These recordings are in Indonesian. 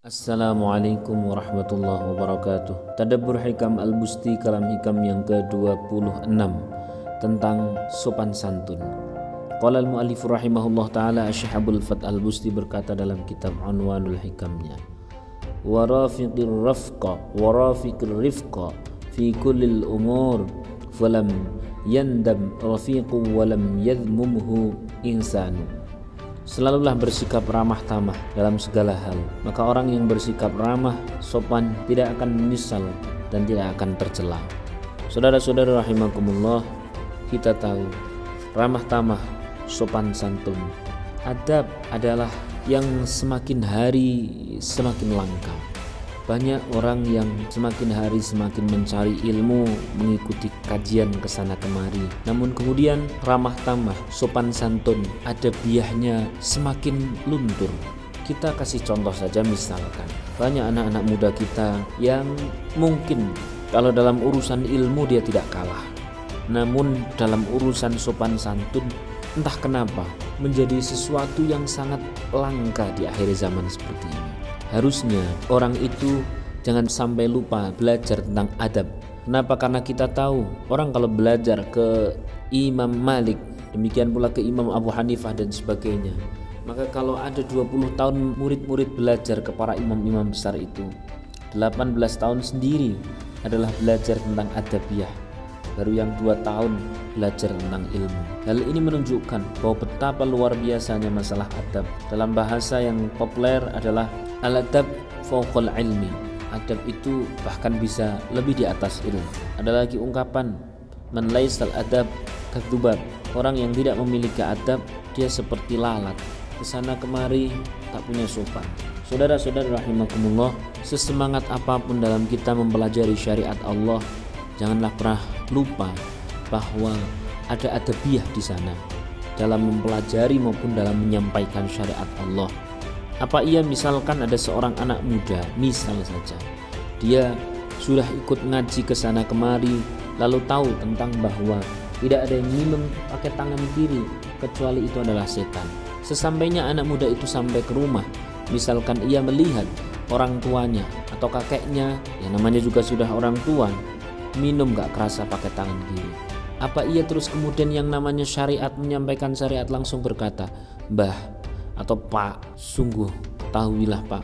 Assalamualaikum warahmatullahi wabarakatuh. Tadabbur Hikam Al-Busti kalam hikam yang ke-26 tentang sopan santun. Qala al-mu'allif rahimahullah ta'ala Asy-Syaikh Abdul Fath Al-Busti berkata dalam kitab Unwanul Hikamnya, wa rafiqir rifqa fi kullil umur falam yandam rafiqu walam yadhmumhu insanu. Selalulah bersikap ramah tamah dalam segala hal, maka orang yang bersikap ramah, sopan tidak akan menyesal dan tidak akan tercela. Saudara-saudara rahimakumullah, kita tahu ramah tamah, sopan santun, adab adalah yang semakin hari semakin langka. Banyak orang yang semakin hari semakin mencari ilmu, mengikuti kajian kesana kemari. Namun kemudian ramah tamah, sopan santun, adabiahnya semakin luntur. Kita kasih contoh saja, misalkan banyak anak-anak muda kita yang mungkin kalau dalam urusan ilmu dia tidak kalah, namun dalam urusan sopan santun entah kenapa menjadi sesuatu yang sangat langka di akhir zaman seperti ini. Harusnya orang itu jangan sampai lupa belajar tentang adab. Kenapa? Karena kita tahu orang kalau belajar ke Imam Malik, demikian pula ke Imam Abu Hanifah dan sebagainya, maka kalau ada 20 tahun murid-murid belajar ke para imam-imam besar itu, 18 tahun sendiri adalah belajar tentang adabiyah, baru yang 2 tahun belajar tentang ilmu. Hal ini menunjukkan bahwa betapa luar biasanya masalah adab. Dalam bahasa yang populer adalah al-adab fawqal ilmi. Adab itu bahkan bisa lebih di atas ilmu. Ada lagi ungkapan man laisal adab kadzubab. Orang yang tidak memiliki adab, dia seperti lalat, kesana kemari tak punya sopan. Saudara-saudara rahimakumullah, sesemangat apapun dalam kita mempelajari syariat Allah, janganlah pernah lupa bahwa ada adabiyah di sana dalam mempelajari maupun dalam menyampaikan syariat Allah. Apa iya misalkan ada seorang anak muda, misal saja dia sudah ikut ngaji ke sana kemari, lalu tahu tentang bahwa tidak ada yang minum pakai tangan kiri kecuali itu adalah setan. Sesampainya anak muda itu sampai ke rumah, misalkan ia melihat orang tuanya atau kakeknya, yang namanya juga sudah orang tua, minum gak kerasa pakai tangan kiri. Apa ia terus kemudian yang namanya syariat, menyampaikan syariat langsung berkata, Mbah atau Pak, sungguh ketahuilah Pak,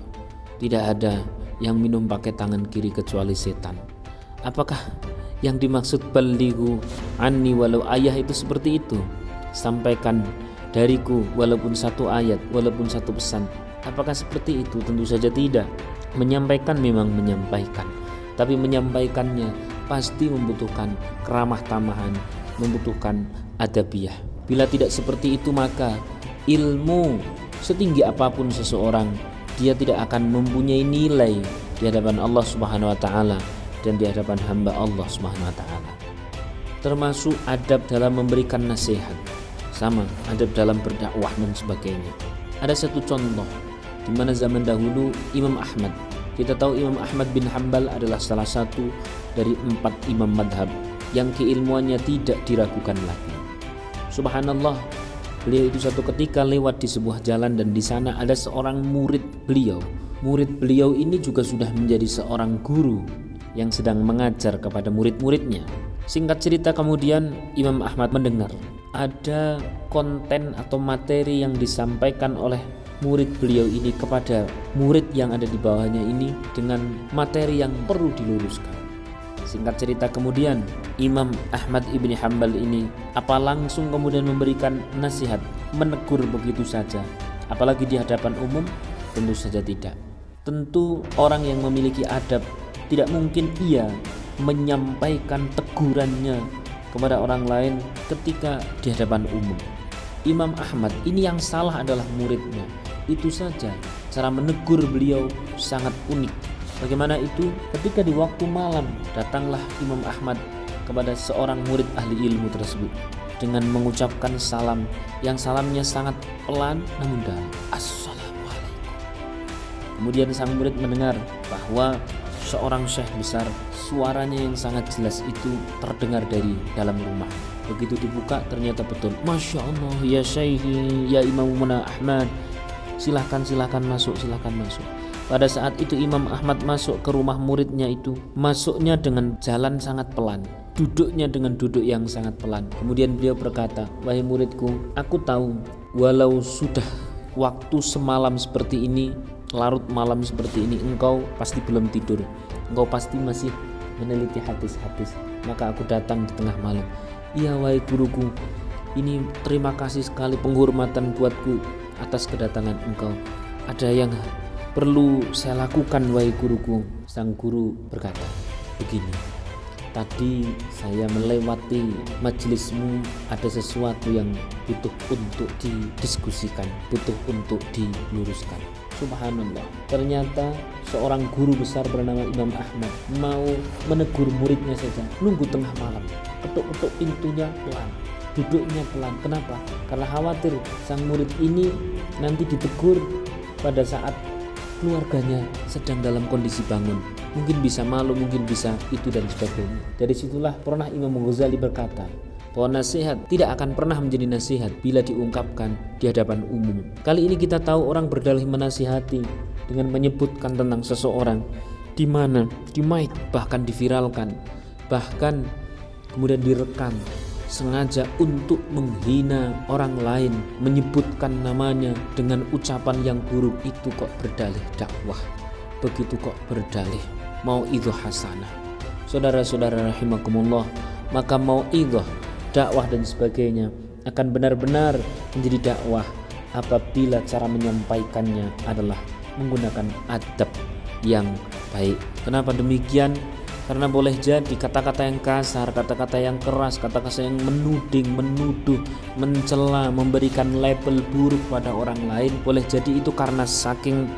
tidak ada yang minum pakai tangan kiri kecuali setan. Apakah yang dimaksud balighu anni walau ayah itu seperti itu? Sampaikan dariku walaupun satu ayat, walaupun satu pesan. Apakah seperti itu? Tentu saja tidak. Menyampaikan memang menyampaikan, tapi menyampaikannya pasti membutuhkan keramah tamahan, membutuhkan adabiyah. Bila tidak seperti itu, maka ilmu setinggi apapun seseorang, dia tidak akan mempunyai nilai di hadapan Allah Subhanahu wa taala dan di hadapan hamba Allah Subhanahu wa taala. Termasuk adab dalam memberikan nasihat, sama adab dalam berdakwah dan sebagainya. Ada satu contoh di mana zaman dahulu Imam Ahmad, kita tahu Imam Ahmad bin Hanbal adalah salah satu dari 4 imam madhab yang keilmuannya tidak diragukan lagi. Subhanallah, beliau itu satu ketika lewat di sebuah jalan dan di sana ada seorang murid beliau. Murid beliau ini juga sudah menjadi seorang guru yang sedang mengajar kepada murid-muridnya. Singkat cerita, kemudian Imam Ahmad mendengar ada konten atau materi yang disampaikan oleh murid beliau ini kepada murid yang ada di bawahnya ini dengan materi yang perlu diluruskan. Singkat cerita, kemudian Imam Ahmad ibni Hanbal ini langsung kemudian memberikan nasihat, menegur begitu saja, apalagi di hadapan umum? Tentu saja tidak. Tentu orang yang memiliki adab tidak mungkin ia menyampaikan tegurannya kepada orang lain ketika di hadapan umum. Imam Ahmad ini yang salah adalah muridnya. Itu saja cara menegur beliau sangat unik. Bagaimana itu? Ketika di waktu malam datanglah Imam Ahmad kepada seorang murid ahli ilmu tersebut dengan mengucapkan salam yang salamnya sangat pelan namun dalam. Assalamualaikum. Kemudian sang murid mendengar bahwa seorang syekh besar, suaranya yang sangat jelas itu terdengar dari dalam rumah. Begitu dibuka ternyata betul. Masya Allah ya syekhi, ya Imamuna Ahmad, silahkan masuk. Pada saat itu Imam Ahmad masuk ke rumah muridnya itu, masuknya dengan jalan sangat pelan, duduknya dengan duduk yang sangat pelan. Kemudian beliau berkata, "Wahai muridku, aku tahu walau sudah waktu semalam seperti ini, larut malam seperti ini, engkau pasti belum tidur, engkau pasti masih meneliti hadis-hadis. Maka aku datang di tengah malam. Iya wahai guruku, ini terima kasih sekali penghormatan buatku atas kedatangan engkau. Ada yang perlu saya lakukan wahai guruku." Sang guru berkata, "Begini, tadi saya melewati majelismu, ada sesuatu yang butuh untuk didiskusikan, butuh untuk diluruskan." Subhanallah, ternyata seorang guru besar bernama Imam Ahmad mau menegur muridnya saja, nunggu tengah malam, ketuk-ketuk pintunya pelan, duduknya pelan. Kenapa? Karena khawatir sang murid ini nanti ditegur pada saat keluarganya sedang dalam kondisi bangun, mungkin bisa malu, mungkin bisa itu dan sebagainya. Dari situlah pernah Imam Ghazali berkata bahwa nasihat tidak akan pernah menjadi nasihat bila diungkapkan di hadapan umum. Kali ini kita tahu orang berdalih menasihati dengan menyebutkan tentang seseorang di mana, di mic, bahkan diviralkan, bahkan kemudian direkam sengaja untuk menghina orang lain, menyebutkan namanya dengan ucapan yang buruk. Itu kok berdalih dakwah, begitu kok berdalih mau'idhah hasanah. Saudara-saudara rahimakumullah, maka mau'idhah, dakwah dan sebagainya akan benar-benar menjadi dakwah apabila cara menyampaikannya adalah menggunakan adab yang baik. Kenapa demikian? Karena boleh jadi kata-kata yang kasar, kata-kata yang keras, kata-kata yang menuding, menuduh, mencela, memberikan label buruk pada orang lain, boleh jadi itu karena saking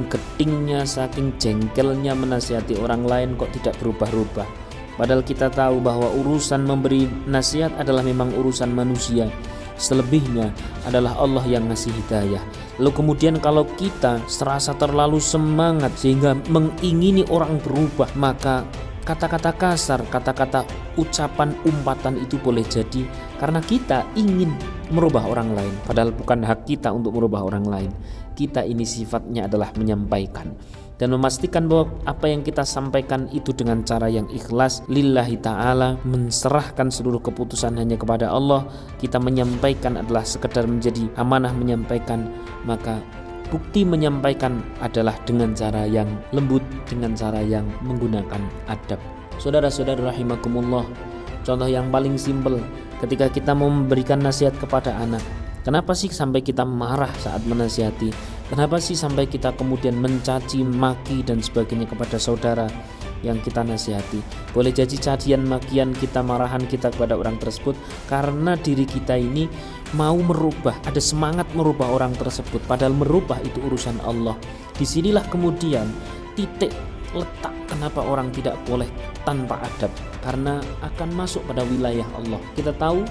getingnya, saking jengkelnya menasihati orang lain kok tidak berubah-ubah. Padahal kita tahu bahwa urusan memberi nasihat adalah memang urusan manusia, selebihnya adalah Allah yang ngasih hidayah. Lalu kemudian kalau kita serasa terlalu semangat sehingga mengingini orang berubah, maka kata-kata kasar, kata-kata ucapan umpatan itu boleh jadi karena kita ingin merubah orang lain, padahal bukan hak kita untuk merubah orang lain. Kita ini sifatnya adalah menyampaikan dan memastikan bahwa apa yang kita sampaikan itu dengan cara yang ikhlas lillahi ta'ala, menserahkan seluruh keputusan hanya kepada Allah. Kita menyampaikan adalah sekedar menjadi amanah menyampaikan, maka bukti menyampaikan adalah dengan cara yang lembut, dengan cara yang menggunakan adab. Saudara-saudara rahimakumullah, contoh yang paling simpel ketika kita mau memberikan nasihat kepada anak. Kenapa sih sampai kita marah saat menasihati? Kenapa sih sampai kita kemudian mencaci, maki dan sebagainya kepada saudara yang kita nasihati? Boleh jadi cacian, makian kita, marahan kita kepada orang tersebut karena diri kita ini mau merubah, ada semangat merubah orang tersebut, padahal merubah itu urusan Allah. Disinilah kemudian titik letak kenapa orang tidak boleh tanpa adab, karena akan masuk pada wilayah Allah. Kita tahu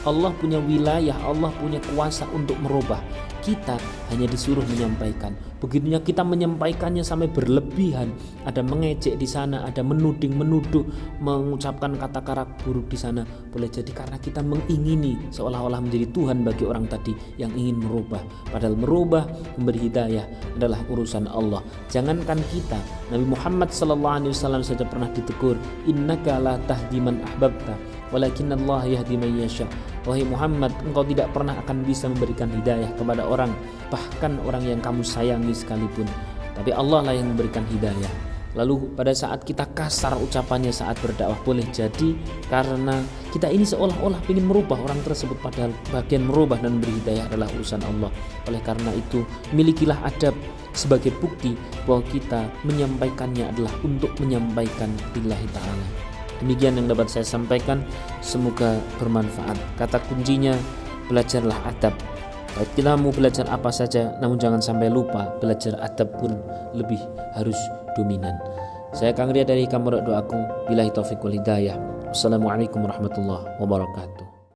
Allah punya wilayah, Allah punya kuasa untuk merubah. Kita hanya disuruh menyampaikan. Begitunya kita menyampaikannya sampai berlebihan, ada mengejek di sana, ada menuding, menuduh, mengucapkan kata-kata buruk di sana. Boleh jadi karena kita mengingini seolah-olah menjadi Tuhan bagi orang tadi yang ingin merubah. Padahal merubah, memberi hidayah adalah urusan Allah. Jangankan kita, Nabi Muhammad SAW saja pernah ditegur, innaka la tahdi man ahbabta walakinnallaha yahdi man yasha. Wahai Muhammad, engkau tidak pernah akan bisa memberikan hidayah kepada orang, bahkan orang yang kamu sayangi sekalipun, tapi Allah lah yang memberikan hidayah. Lalu pada saat kita kasar ucapannya saat berdakwah, boleh jadi karena kita ini seolah-olah ingin merubah orang tersebut, padahal bagian merubah dan beri hidayah adalah urusan Allah. Oleh karena itu, milikilah adab sebagai bukti bahwa kita menyampaikannya adalah untuk menyampaikan lillahi ta'ala. Demikian yang dapat saya sampaikan, semoga bermanfaat. Kata kuncinya, belajarlah adab. Baik kita mau belajar apa saja, namun jangan sampai lupa belajar adab pun lebih harus dominan. Saya Kang Ria dari Kamarok Doaku. Billahi taufiq wal hidayah. Wassalamualaikum warahmatullahi wabarakatuh.